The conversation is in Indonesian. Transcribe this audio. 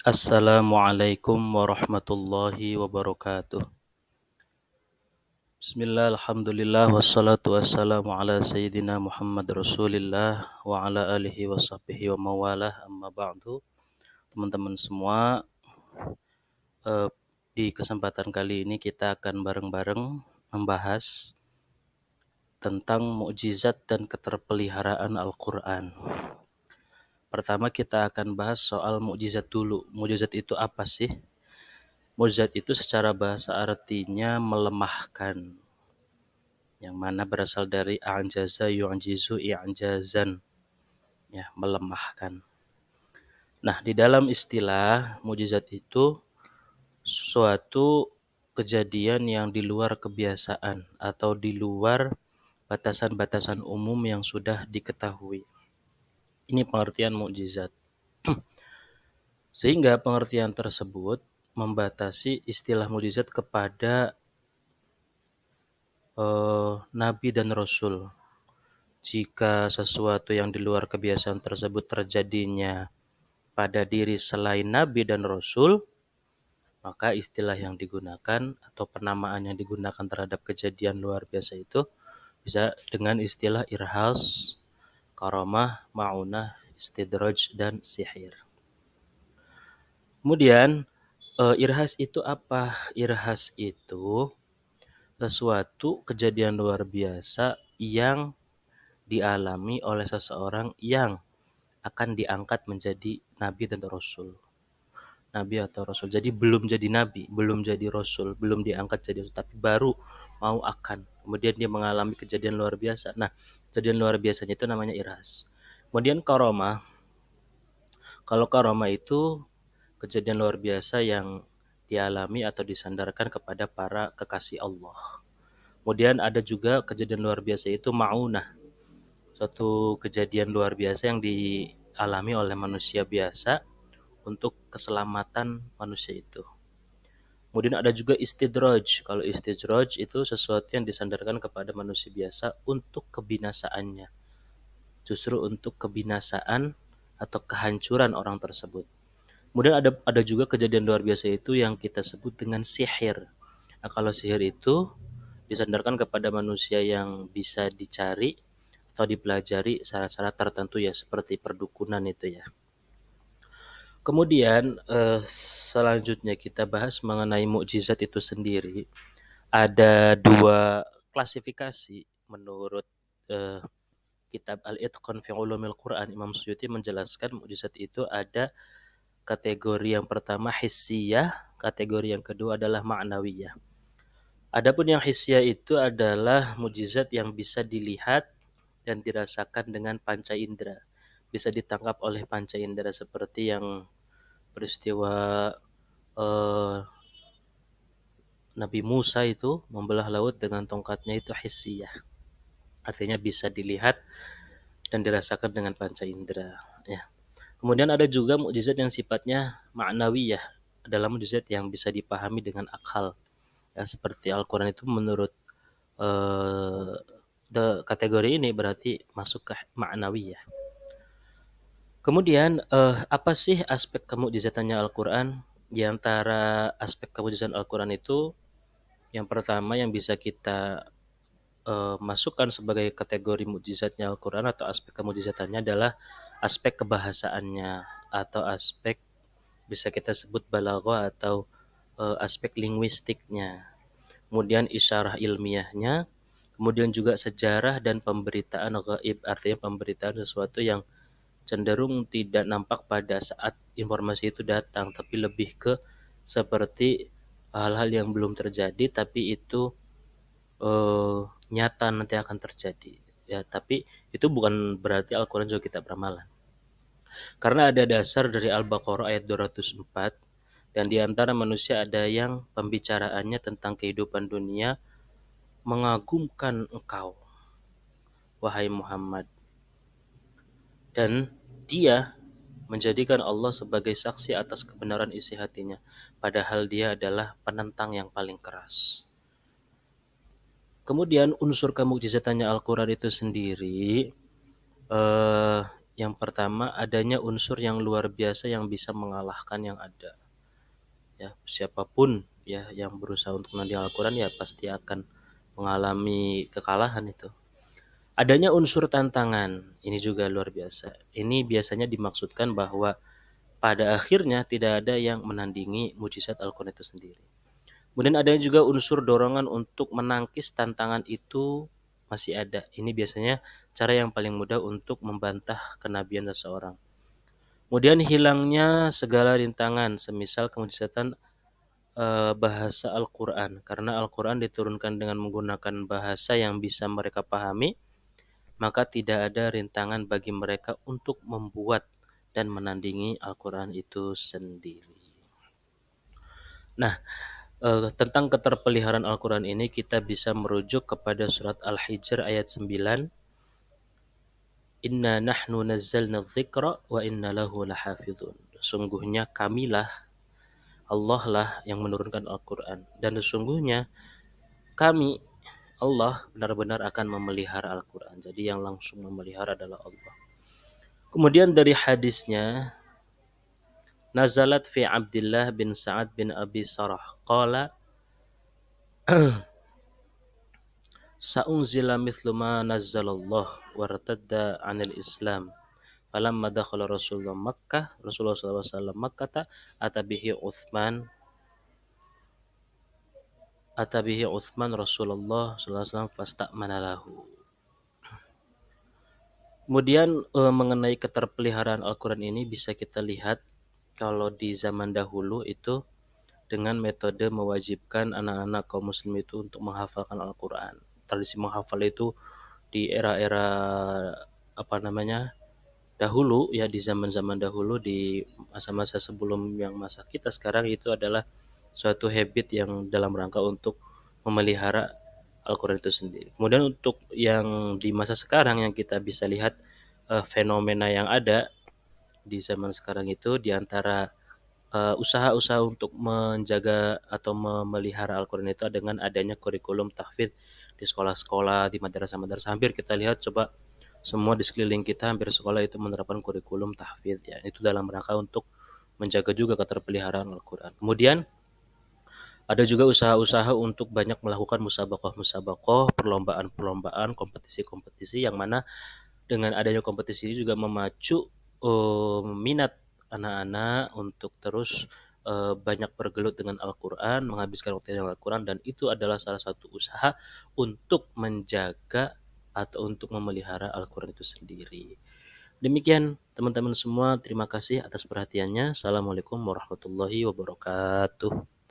Assalamualaikum warahmatullahi wabarakatuh. Bismillah, alhamdulillah, wassalatu wassalamu ala sayyidina Muhammad Rasulillah wa ala alihi wa sahbihi wa mawalah, amma ba'du. Teman-teman semua, eh, di kesempatan kali ini kita akan bareng-bareng membahas tentang mukjizat dan keterpeliharaan Al-Quran. Pertama kita akan bahas soal mukjizat dulu. Mukjizat itu apa sih? Mukjizat itu secara bahasa artinya melemahkan, yang mana berasal dari anjaza yu'jizu i'jazan, ya, melemahkan. Nah, di dalam istilah mukjizat itu suatu kejadian yang di luar kebiasaan atau di luar batasan-batasan umum yang sudah diketahui. Ini pengertian mukjizat. Sehingga pengertian tersebut membatasi istilah mukjizat kepada nabi dan rasul. Jika sesuatu yang di luar kebiasaan tersebut terjadinya pada diri selain nabi dan rasul, maka istilah yang digunakan atau penamaan yang digunakan terhadap kejadian luar biasa itu bisa dengan istilah irhas, karamah, ma'unah, istidraj, dan sihir. Kemudian irhas itu apa? Irhas itu sesuatu kejadian luar biasa yang dialami oleh seseorang yang akan diangkat menjadi nabi dan rasul. Nabi atau rasul. Jadi belum jadi nabi, belum jadi rasul, belum diangkat jadi rasul, tapi baru mau akan. Kemudian dia mengalami kejadian luar biasa. Nah, kejadian luar biasanya itu namanya irhas. Kemudian karomah. Kalau karomah itu kejadian luar biasa yang dialami atau disandarkan kepada para kekasih Allah. Kemudian ada juga kejadian luar biasa itu ma'unah. Suatu kejadian luar biasa yang dialami oleh manusia biasa untuk keselamatan manusia itu. Kemudian ada juga istidraj. Kalau istidraj itu sesuatu yang disandarkan kepada manusia biasa untuk kebinasaannya. Justru untuk kebinasaan atau kehancuran orang tersebut. Kemudian ada juga kejadian luar biasa itu yang kita sebut dengan sihir. Nah, kalau sihir itu disandarkan kepada manusia yang bisa dicari atau dipelajari syarat-syarat tertentu, ya, seperti perdukunan itu, ya. Kemudian selanjutnya kita bahas mengenai mukjizat itu sendiri. Ada dua klasifikasi menurut kitab Al-Itqan fi Ulumil Quran. Imam Suyuti menjelaskan mukjizat itu ada kategori yang pertama hissiyah, kategori yang kedua adalah ma'nawiyah. Adapun yang hissiyah itu adalah mukjizat yang bisa dilihat dan dirasakan dengan panca indera. Bisa ditangkap oleh panca indera seperti yang peristiwa Nabi Musa itu membelah laut dengan tongkatnya, itu hissiyah. Artinya bisa dilihat dan dirasakan dengan panca indera, ya. Kemudian ada juga mukjizat yang sifatnya ma'nawiyah, adalah mukjizat yang bisa dipahami dengan akal. Ya, seperti Al-Quran itu menurut kategori ini berarti masuk ke ma'nawiyah. Kemudian apa sih aspek kemukjizatannya Al-Quran? Di antara aspek kemukjizatan Al-Quran itu, yang pertama yang bisa kita masukkan sebagai kategori mukjizatnya Al-Quran atau aspek kemukjizatannya adalah aspek kebahasaannya, atau aspek bisa kita sebut balaghah atau aspek linguistiknya. Kemudian isyarah ilmiahnya, kemudian juga sejarah dan pemberitaan gaib, artinya pemberitaan sesuatu yang cenderung tidak nampak pada saat informasi itu datang, tapi lebih ke seperti hal-hal yang belum terjadi tapi itu nyata nanti akan terjadi, ya. Tapi itu bukan berarti Al-Quran juga kita beramalan, karena ada dasar dari Al-Baqarah ayat 204, dan di antara manusia ada yang pembicaraannya tentang kehidupan dunia mengagumkan engkau, wahai Muhammad, dan dia menjadikan Allah sebagai saksi atas kebenaran isi hatinya, padahal dia adalah penentang yang paling keras. Kemudian unsur kemukjizatannya Al-Quran itu sendiri Yang pertama, adanya unsur yang luar biasa yang bisa mengalahkan yang ada. Ya, siapapun ya yang berusaha untuk menandingi Al-Quran ya pasti akan mengalami kekalahan itu. Adanya unsur tantangan, ini juga luar biasa. Ini biasanya dimaksudkan bahwa pada akhirnya tidak ada yang menandingi mujizat Al-Quran itu sendiri. Kemudian ada juga unsur dorongan untuk menangkis tantangan itu masih ada. Ini biasanya cara yang paling mudah untuk membantah kenabian seseorang. Kemudian hilangnya segala rintangan, semisal kemujizatan bahasa Al-Quran. Karena Al-Quran diturunkan dengan menggunakan bahasa yang bisa mereka pahami, maka tidak ada rintangan bagi mereka untuk membuat dan menandingi Al-Quran itu sendiri. Nah, tentang keterpeliharaan Al-Quran ini kita bisa merujuk kepada surat Al-Hijr ayat 9. Inna nahnu nazzalna dzikra wa inna lahu lahafizun. Sungguhnya kamilah, Allah lah yang menurunkan Al-Quran. Dan sesungguhnya kami, Allah, benar-benar akan memelihara Al-Quran. Jadi yang langsung memelihara adalah Allah. Kemudian dari hadisnya, nazalat fi Abdullah bin Sa'ad bin Abi Sarah. Qala sa'unzila mithlu ma nazzalallah wartadda 'anil Islam. Falamma dakhala Rasulullah SAW Makkah, atabihi Uthman Rasulullah SAW fastamana lahu. Kemudian mengenai keterpeliharaan Al-Quran ini bisa kita lihat kalau di zaman dahulu itu dengan metode mewajibkan anak-anak kaum muslim itu untuk menghafalkan Al-Quran. Tradisi menghafal itu di era-era dahulu ya, di zaman-zaman dahulu, di masa-masa sebelum yang masa kita sekarang, itu adalah suatu habit yang dalam rangka untuk memelihara Al-Quran itu sendiri. Kemudian untuk yang di masa sekarang yang kita bisa lihat fenomena yang ada di zaman sekarang itu, di antara usaha-usaha untuk menjaga atau memelihara Al-Quran itu dengan adanya kurikulum tahfidz di sekolah-sekolah, di madrasah-madrasah. Hampir kita lihat, coba semua di sekeliling kita hampir sekolah itu menerapkan kurikulum tahfidz ya. Itu dalam rangka untuk menjaga juga keterpeliharaan Al-Quran. Kemudian ada juga usaha-usaha untuk banyak melakukan musabaqah-musabaqah, perlombaan-perlombaan, kompetisi-kompetisi, yang mana dengan adanya kompetisi ini juga memacu minat anak-anak untuk terus banyak bergelut dengan Al-Quran, menghabiskan waktu dengan Al-Quran, dan itu adalah salah satu usaha untuk menjaga atau untuk memelihara Al-Quran itu sendiri. Demikian teman-teman semua, terima kasih atas perhatiannya. Assalamualaikum warahmatullahi wabarakatuh.